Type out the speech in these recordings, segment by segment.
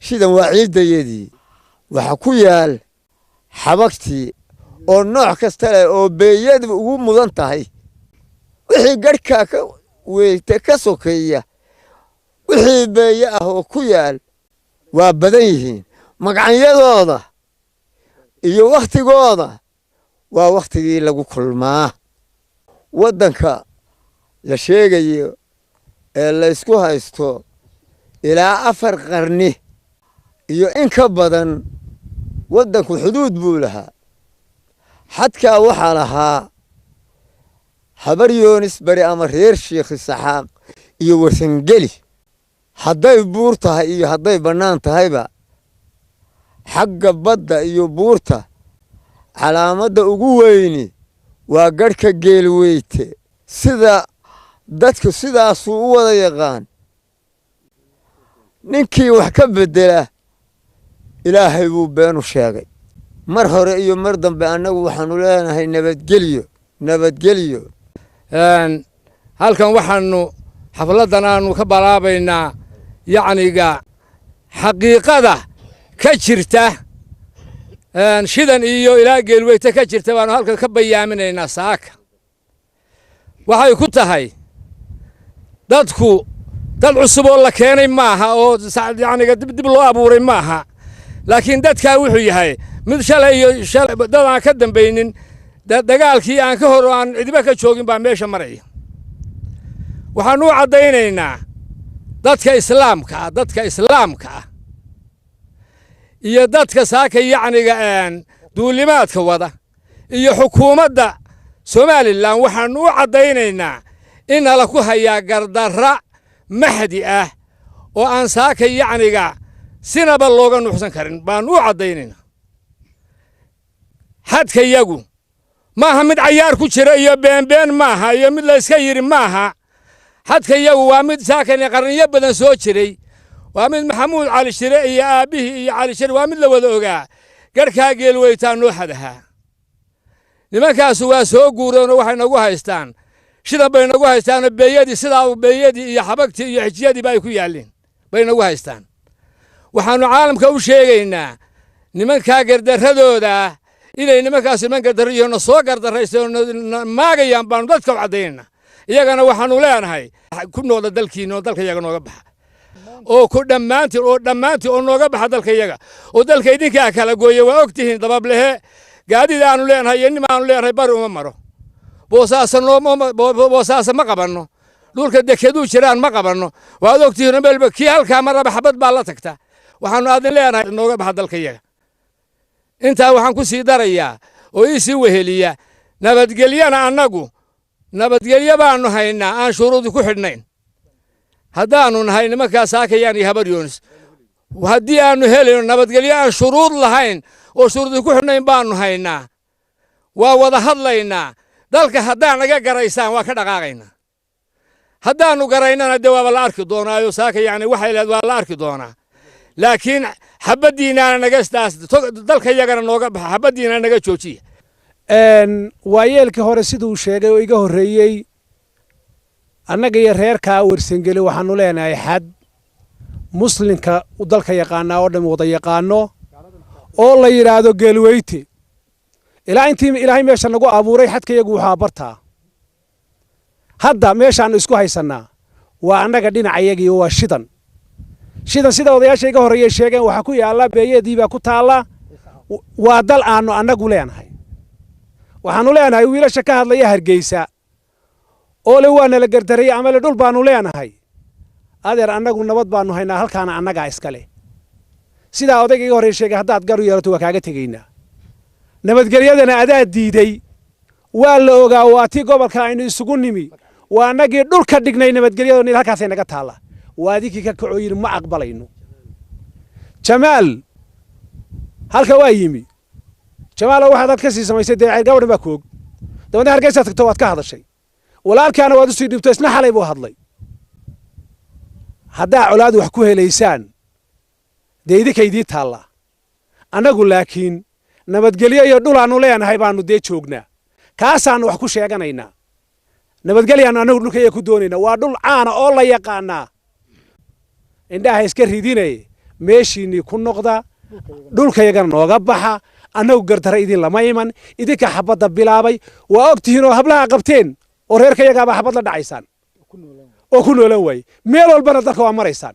shidan waa ciidayadii waxa ku yaal xabagtii oo nooc kasta leh oo beeyadu ugu mudan tahay wixii garhka ka weeyta ka sokeeya wixii beeya ah oo ku yaal waa badan yihiin magacayadooda iyo waqtigooda waa waqtigii lagu kulmaa waddanka la sheegayo ee la isku haysto ilaa 4 qarni iyo in ka badan waddanku xuduud buu lahaa xadkaa waxaa lahaa habar yoonis bari ama reer sheekh saxaaq iyo warsangeli hadday buur tahay iyo hadday bannaan tahayba xagga badda iyo buurta calaamadda ugu weyni waa garhka geelweyte sida dadku sidaasuu u wada yaqaan ninkii wax ka beddela ilaahay buu beenu sheegay mar hore iyo mar dambe annagu waxaanu leenahay nabadgelyo nabadgelyo halkan waxaanu xafladan aanu ka balaabaynaa yacniga xaqiiqada ka jirta shidan iyo ilaa geelweyte ka jirta baanu halkan ka bayaaminaynaa saaka waxay ku tahay dadku dad cusub oo la keenay maaha oo yacniga dib loo abuuray maaha laakiin dadkaa wuxuu yahay mid shalay iyo dad aan ka dambaynin dagaalkii aan ka hor aan cidiba ka joogin baa meesha maraya waxaanu u caddaynaynaa dadka islaamka ah iyo dadka saaka yacniga duulimaadka wada iyo xukuumadda somalilan waxaanu u caddaynaynaa in nala ku hayaa gardarra maxdi ah oo aan saaka yacniga sinaba looga nuuxsan karin baanu u caddaynaynaa xadka yagu maaha mid cayaar ku jira iyo beenbeen maaha iyo mid la iska yiri maaha xadka yagu waa mid saakani qarniyo badan soo jiray waa mid maxamuud cali shire iyo aabbihii iyo cali shire waa mid la wada ogaa garhkaa geelweytaa noo xadahaa nimankaasu waa soo guureenoo waxay nagu haystaan shidan bay nagu haystaanoo beeyadii sidaa beeyadii iyo xabagtii iyo xijiyadiiba ay ku yaalleen bay nagu haystaan waxaannu caalamka u sheegaynaa nimankaa gardarradooda inay nimankaas niman gardarro iyo na soo gardarraysay oo maagayaan baanu dadka u caddaynaynaa iyagana waxaannu leenahay ku noqda dalkiina oo dalka yaga nooga baxa oo ku dhammaantiin oo nooga baxa dalka yaga oo dalka idinkaa kala gooya waa og tihiin dabablehe gaadiid aanu leenahay iyo nim aanu leenahay bari uma maro boosaasa ma qabanno dhulka dekeduu jiraan ma qabanno waad og tihiin melba kii halkaa maraba xabad baa la tagta waxaannu aadin leenahay nooga baxa dalka yaga intaa waxaan ku sii darayaa oo ii sii weheliya nabadgelyana annagu nabadgelyo baannu haynaa aan shuruudi ku xidhnayn haddaannu nahay nimankaa saakayaan iyo habar yoonis haddii aannu helayno nabadgelyo aan shuruud lahayn oo shuruudi ku xidhnayn baannu haynaa waa wada hadlaynaa dalka haddaan naga garaysaan waa ka dhaqaaqaynaa haddaannu garaynana dee waaba la arki doonaayo saaka yacni waxay leed waa la arki doonaa laakiin xabaddiinaana nagastaas dalka yagana nooga baxa xabaddiina naga joojiya waayeelkii hore siduu sheegay oo iga horreeyey annaga iyo reerkaa warsangeli waxaannu leenahay xad muslimka dalka yaqaanaa oo dhan wada yaqaano oo la yidhaahdo geelweyte ilaa intii ilaahay meesha nagu abuuray xadkayagu waxaa bartaa hadda meeshaannu isku haysannaa waa annaga dhinacayagii waa shidan sida odayaasha iga horreeyey sheegeen waxaa ku yaalla beeyadiibaa ku taalla waa dal aannu annagu leenahay waxaannu leenahay wiilasha ka hadlaya hargeysa oo le waa nala gardarayey ama le dhul baannu leenahay adeer annagu nabad baannu haynaa halkaana annagaa iska leh sidaa odayga iga horreeye sheegay haddaad garu yeelato waa kaaga tegaynaa nabadgelyadana adaa diiday waa la ogaa waa tii gobolka aynu isugu nimi waa annagii dhulka dhignay nabadgelyadoo halkaasay naga taalla waa adinkii ka kacoo yidhi ma aqbalayno jamaal halka waa yimi jamaalo waxaad halka sii samaysay dee gabadhan baa koog dabeedna hargeysaad tagto waad ka hadashay walaalkaana waad u sii dhibto isna xalay buu hadlay haddaa colaad wax ku helaysaan dee idinkaydii taallaa annagu laakiin nabadgelyo iyo dhulaannu leenahay baannu dee joognaa kaasaannu wax ku sheeganaynaa nabadgelyaannu annagu dhulkaya ku doonaynaa waa dhul caana oo la yaqaanaa indhaha iska ridinaye meeshiinnii ku noqda dhulkayagana nooga baxa annagu gardarra idin lama iman idinka xabadda bilaabay waa og tihiin oo hablaha qabteen oo reerkayagaabaa xabad la dhacaysaan oo ku noolan waaye meel walbana dalka waa maraysaan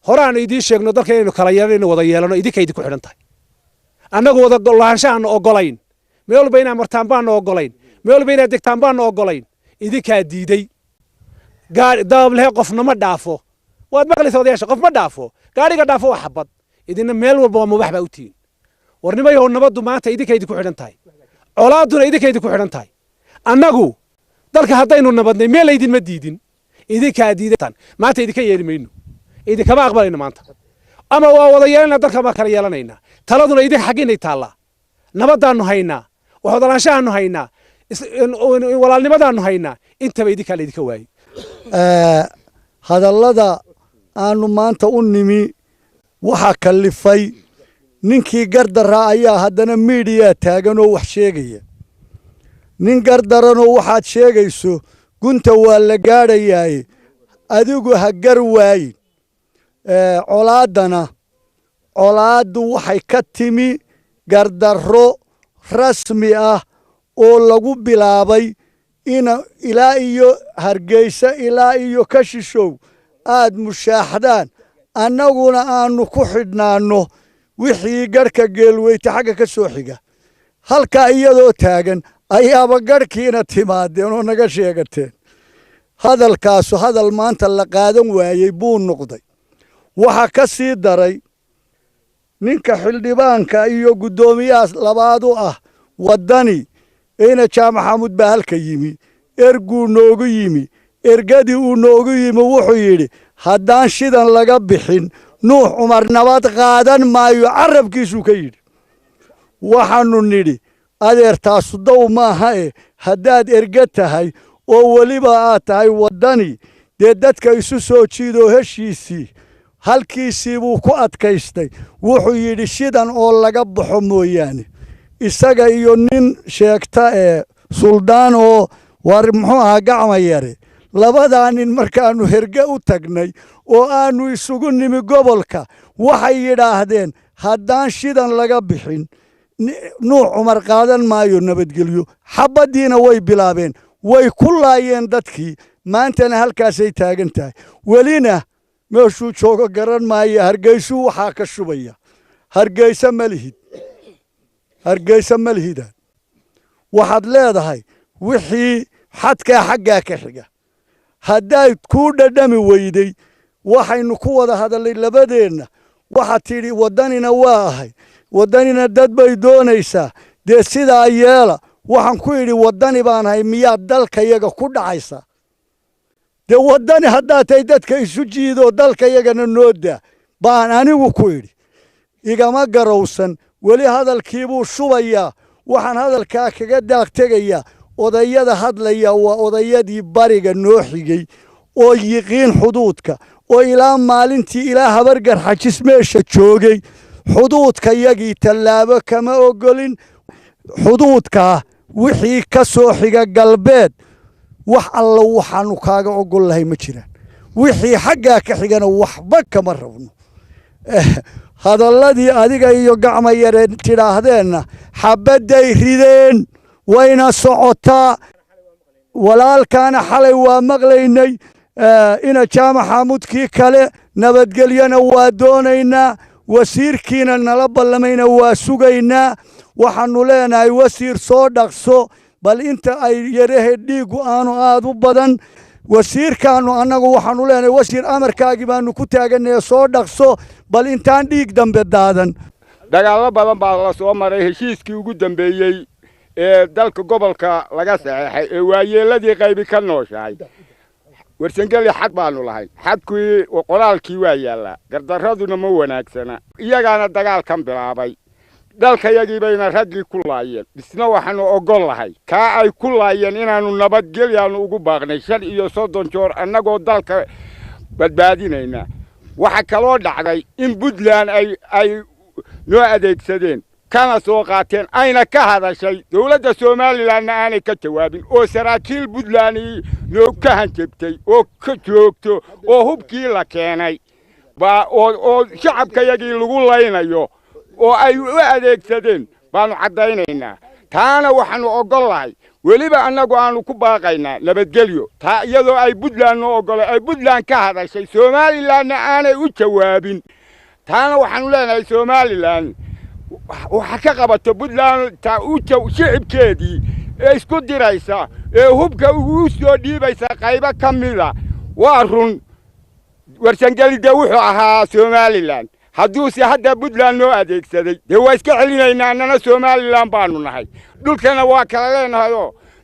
horaannu idiin sheegno dalka inaynu kala yeelanayno wada yeelano idinka idinku xidhan tahay annagu wada lahaanshahaannu oggolayn meel walba inaad martaan baannu oggolayn meel walba inaad degtaan baannu oggolayn idinkaa diiday dabablehe qofna ma dhaafo waad maqlaysa odayaasha qof ma dhaafo gaadhiga dhaafo waa xabad idinna meel walba waa mubax baa u tihiin warnimayow nabaddu maanta idinka idinku xidhan tahay colaadduna idinka idinku xidhan tahay annagu dalka haddaynu nabadnay meel laydinma diidin idinkaa diidataan maanta idinka yeeli mayno idinkama aqbalayno maanta ama waa wada yeelanaa dalka baa kala yeelanaynaa taladuna idinka xaggiinay taallaa nabaddaannu haynaa waxwadalaanshahaannu haynaa walaalnimadaannu haynaa intaba idinkaa laydinka waayey hadallada aanu maanta u nimi waxaa kallifay ninkii gardaraa ayaa haddana miidhiyaa taagan oo wax sheegaya nin gardaranoo waxaad sheegayso gunta waa la gaadhayaaye adigu ha gar waayin colaaddu waxay ka timi gardarro rasmi ah oo lagu bilaabay ilaa iyo hargeysa ilaa iyo ka shishow aad mushaaxdaan annaguna aannu ku xidhnaanno wixii garhka geelweyte xagga ka soo xiga halkaa iyadoo taagan ayaaba garhkiina timaadeen oo naga sheegateen hadalkaasu hadal maanta la qaadan waayey buu noqday waxaa ka sii daray ninka xildhibaanka iyo guddoomiyahaas labaad u ah waddani ina jaamac xamuud baa halka yimi erguu noogu yimi ergadii uu noogu yimi wuxuu yidhi haddaan shidan laga bixin nuux cumar nabad qaadan maayo carabkiisuu ka yidhi waxaannu nidhi adeertaasu dow maaha haddaad erga tahay oo weliba aad tahay waddani dee dadka isu soo jiidoo heshiisii halkiisii buu ku adkaystay wuxuu yidhi shidan oo laga baxo mooyaane isaga iyo nin sheegta suldaan oo war muxuu ahaa gacma yare labadaa nin markaannu herge u tagnay oo aannu isugu nimi gobolka waxay yidhaahdeen haddaan shidan laga bixin nuux cumar qaadan maayo nabadgelyo xabaddiina way bilaabeen way ku laayeen dadkii maantana halkaasay taagan tahay welina meeshuu joogo garan maayo hargeysuu waxaa ka shubaya hargeysa ma lihidaan waxaad leedahay wixii xadkaa xaggaa ka xiga haddaad kuu dhadhami weyday waxaynu ku wada hadallay labadeenna waxaad tidhi waddanina waa ahay waddanina dad bay doonaysaa dee sidaa yeela waxaan ku idhi waddani baan ahay miyaad dalkayaga ku dhacaysaa dee waddani haddaad tahay dadka isu jiidoo dalkayagana noo daa baan anigu ku idhi igama garowsan weli hadalkiibuu shubayaa waxaan hadalkaa kaga daaqtegayaa odayada hadlaya waa odayadii bariga noo xigey oo yiqiin xuduudka oo ilaa maalintii ilaa habargar xajis meesha joogay xuduudkayagii tallaabo kama oggolin xuduudkaa wixii ka soo xiga galbeed wax alla waxaannu kaaga oggol lahay ma jiraan wixii xaggaa ka xigana waxba kama rabno hadalladii adiga iyo gacma yareen tidhaahdeenna xabadday rideen wayna socotaa walaalkaana xalay waa maqlaynay ina jaamac xamuudkii kale nabadgelyana waa doonaynaa wasiirkiina nala ballamayna waa sugaynaa waxaannu leenahay wasiir soo dhaqso bal inta ay yarahe dhiiggu aanu aad u badan wasiirkaannu annagu waxaannu leenahay wasiir amarkaagii baannu ku taagannaye soo dhaqso bal intaan dhiig dambe daadan dagaallo badan baa la soo maray heshiiskii ugu dambeeyey ee dalka gobolka laga saxeexay ee waayeelladii qaybi ka nooshahay warsangeli xad baannu lahayn xadkii qoraalkii waa yaallaa gardarraduna ma wanaagsana iyagaana dagaalkan bilaabay dalkayagii bayna raggii ku laayeen isna waxaannu oggol lahay kaa ay ku laayeen inaannu nabadgelyaannu ugu baaqnay 35 joor annagoo dalka badbaadinaynaa waxa kaloo dhacday in Puntland ay noo adeegsadeen kana soo qaateen ayna ka hadashay dawladda Soomaaliland aanay ka jawaabin oo saraakiil Puntland noo ka hanjabtay oo ka joogto oo hubkii la keenay oo shacabkayagii lagu laynayo oo ay u adeegsadeen baanu caddaynaynaa taana waxaanu ogolahay weliba annagu aanu ku baaqaynaa nabadgelyo taa iyadoo ay Puntland noo ogolay ay Puntland ka hadashay Somalilandna aanay u jawaabin taana waxaanu leenahay Somaliland waxa ka qabato Puntland taa u shicibkeedii ee isku diraysa ee hubka ugu soo dhiibaysa qaybo ka mida waa run warsangelida wuxuu ahaa Somaliland hadduu si hadda Puntland noo adeegsaday dee waa iska celinaynaa annana Somaliland baanu nahay dhulkana waa kala leenahay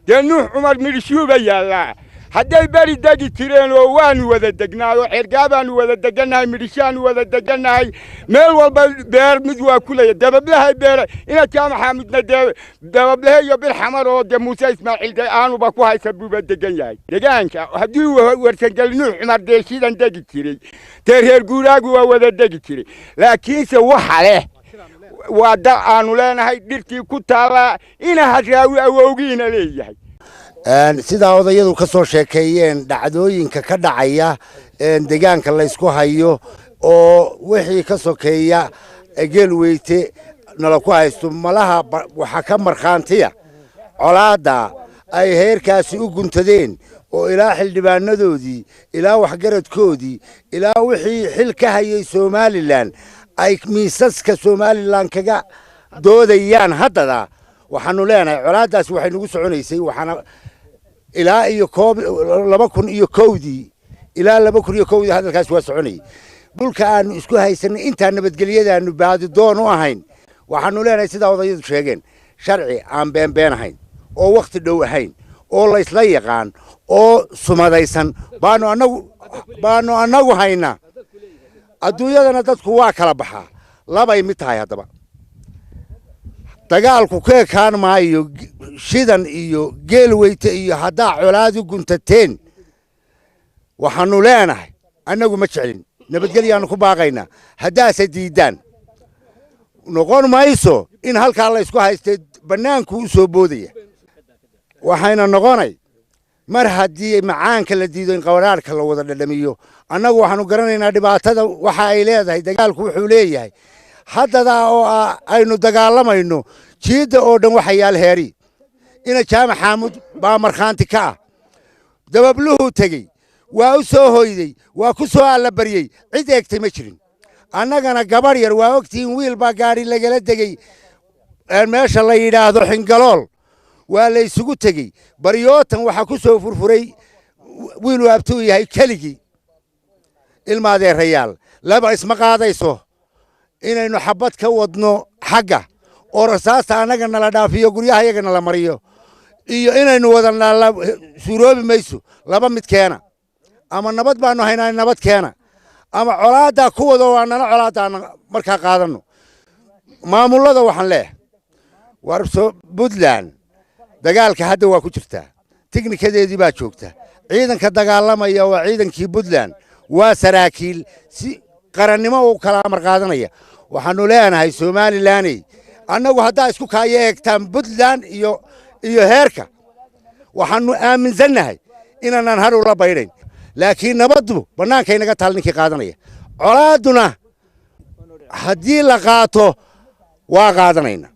dee Nuux Cumar Mirshuuba yaallaa hadday bari degi jireen oo waanu wada degnaayo xergaabaanu wada degannahay midhishaanu wada degannahay meel walba beer mid waa ku leeyahay dabablahay beer ina jaamaxa midna dabablahay iyo bir xamar oo de Muuse Ismaaciil de aanuba ku haysa buuba degan yahay deegaanka haddii warsangeli Nuux Cumar deeshidan degi jiray dee reer guuraagu waa wada degi jiray laakiinse waxa leh waa dal aanu leenahay dhirtii ku taala ina hadraawi awowgiina leeyahay sidaa odayadu ka soo sheekeeyeen dhacdooyinka ka dhacaya deegaanka la isku hayo oo wixii ka sokeeya geelweyte nala ku haysto malaha waxa ka markhaantiya colaada ay heerkaasi u guntadeen oo ilaa xildhibaanadoodii ilaa waxgaradkoodii ilaa wixii xil ka hayay Somaliland ay miisaska Somaliland kaga doodayaan haddada waxaanu leenahay colaadaas waxay nagu soconaysay waxaana ilaa iyo 2001 ilaa 2001 hadalkaas waa soconay dhulka aanu isku haysanay inta nabadgelyadaanu baadi doon u ahayn waxaanu leenahay sida odayadu sheegeen sharci aan been ahayn oo waqti dhow ahayn oo la isla yaqaan oo sumadaysan baanu anagu hayna adduunyadana dadku waa kala baxaa labay mid tahay hadaba dagaalku ka kaan maayo shidan iyo geelweyte iyo haddaa colaadu guntateen waxaanu leenahay annagu ma jecelin nabadgelyaanu ku baaqaynaa haddaase diidaan noqon mayso in halkaa la isku haystay bannaanku u soo boodaya waxayna noqonay mar haddii macaanka la diido in qawaraarka la wada dhadhamiyo annagu waxaanu garanaynaa dhibaatada waxa ay leedahay dagaalku wuxuu leeyahay haddada oo aynu dagaalamayno jiida oo dhan waxa yaal heeri ina jaamac xaamud baa markhaanti ka ah dababluhu tegey waa u soo hoyday waa ku soo alla baryey cid eegtay ma jirin annagana gabar yar waa ogtiin wiil baa gaari lagala degay meesha la yidhaahdo xingalool waa la isugu tegey baryootan waxa ku soo furfuray wiil uu abtuu yahay keligii ilmaadeerayaal laba isma qaadayso inaynu xabad ka wadno xagga oo rasaasta annaga nala dhaafiyo guryaha iyaga nala mariyo iyo inaynu wada suuroobi mayso laba mid keena ama nabad baanu haynaa nabad keena ama colaada ku wada waa nala colaada markaa qaadano maamulada waxaan leeyahay warso Puntland dagaalka hadda waa ku jirtaa tiknikadeedii baa joogta ciidanka dagaalamaya waa ciidankii Puntland waa saraakiil si qarannimo u kala amar qaadanaya waxaanu leenahay Somaliland annagu haddaa isku kaayo eegtaan Puntland iyo heerka waxaanu aaminsanahay inaanan har ula bayrayn laakiin nabadu banaanka inaga taal ninkii qaadanaya colaaduna haddii la qaato waa qaadanayna